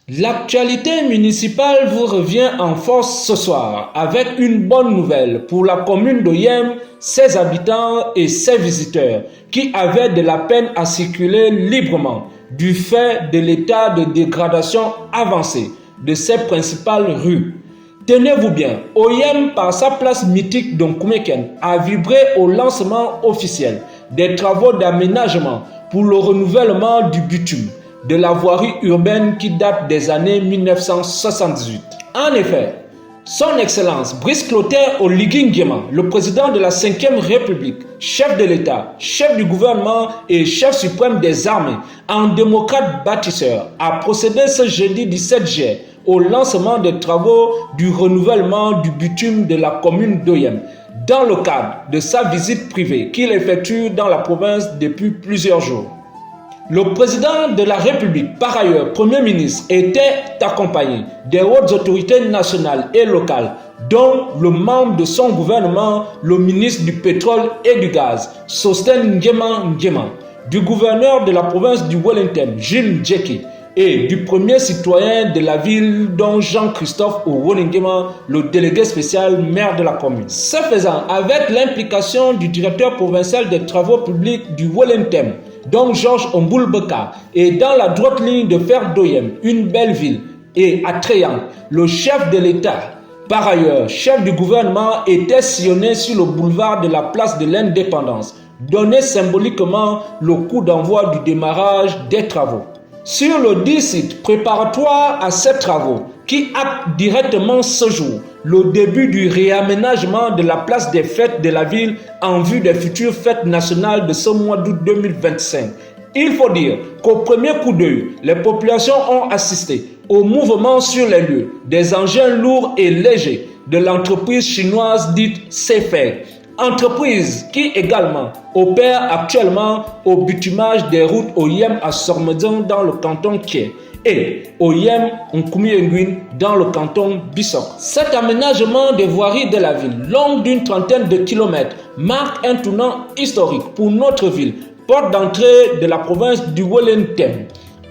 L'actualité municipale vous revient en force ce soir avec une bonne nouvelle pour la commune d'Oyem, ses habitants et ses visiteurs qui avaient de la peine à circuler librement du fait de l'état de dégradation avancé de ses principales rues. Tenez-vous bien, Oyem, par sa place mythique d'Onkoumeken, a vibré au lancement officiel des travaux d'aménagement pour le renouvellement du bitume de la voirie urbaine qui date des années 1978. En effet, son Excellence Brice Clotaire Oligui Nguema, le président de la 5e République, chef de l'État, chef du gouvernement et chef suprême des armées, en démocrate bâtisseur, a procédé ce jeudi 17 juillet au lancement des travaux du renouvellement du bitume de la commune d'Oyem, dans le cadre de sa visite privée qu'il effectue dans la province depuis plusieurs jours. Le président de la République, par ailleurs Premier ministre, était accompagné des hautes autorités nationales et locales, dont le membre de son gouvernement, le ministre du pétrole et du gaz, Sostène Nguema, du gouverneur de la province du Wellington, Jules Ndjeki, et du premier citoyen de la ville, dont Jean-Christophe Nguema, le délégué spécial maire de la commune. Ce faisant, avec l'implication du directeur provincial des travaux publics du Wellington, donc Georges Omboulbeka, et dans la droite ligne de fer d'Oyem, une belle ville, et attrayant, le chef de l'État, par ailleurs chef du gouvernement, était sillonné sur le boulevard de la place de l'Indépendance, donné symboliquement le coup d'envoi du démarrage des travaux. Sur le dit site préparatoire à ces travaux, qui acte directement ce jour le début du réaménagement de la place des fêtes de la ville en vue des futures fêtes nationales de ce mois d'août 2025. Il faut dire qu'au premier coup d'œil, les populations ont assisté au mouvement sur les lieux des engins lourds et légers de l'entreprise chinoise dite CFR, entreprise qui également opère actuellement au bitumage des routes Oyem à Sormedjan dans le canton Ké et Oyem Nkoumie dans le canton Bissok. Cet aménagement des voiries de la ville, longue d'une trentaine de kilomètres, marque un tournant historique pour notre ville, porte d'entrée de la province du Wellington.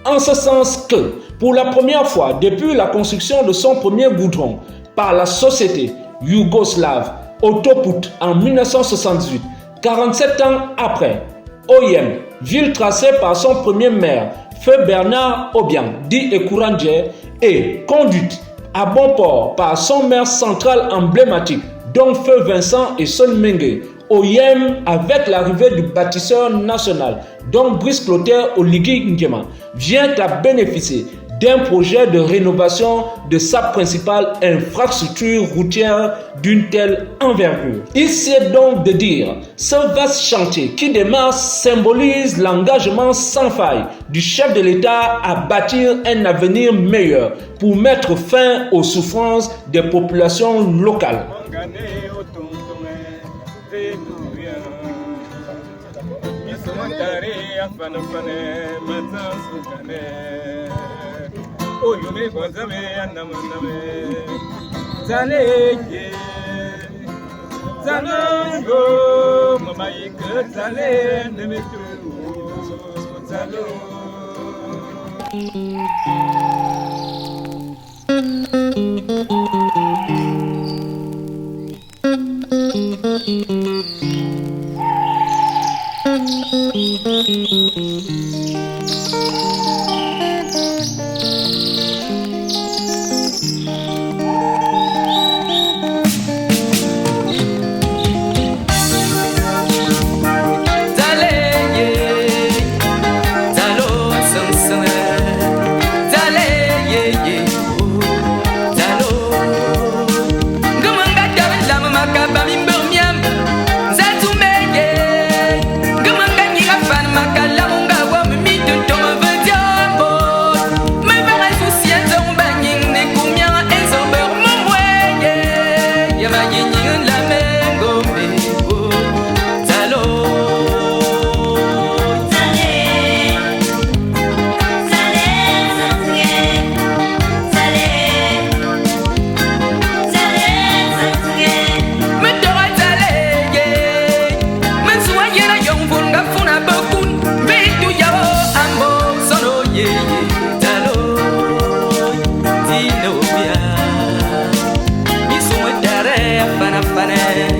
En ce sens que, pour la première fois depuis la construction de son premier goudron par la société yougoslave Autoput en 1978, 47 ans après, Oyem, ville tracée par son premier maire, Feu Bernard Obiang, dit Ekourandje, et conduite à bon port par son maire central emblématique, dont Feu Vincent et Sol Mengue. Oyem, avec l'arrivée du bâtisseur national, dont Brice Clotaire Oligui Nguema, vient à bénéficier d'un projet de rénovation de sa principale infrastructure routière d'une telle envergure. Il s'agit donc de dire, ce vaste chantier qui démarre symbolise l'engagement sans faille du chef de l'État à bâtir un avenir meilleur pour mettre fin aux souffrances des populations locales. Oyume gonzame anamame zaleye zalo mama yike zale nemetu zalo Zale Nazareth.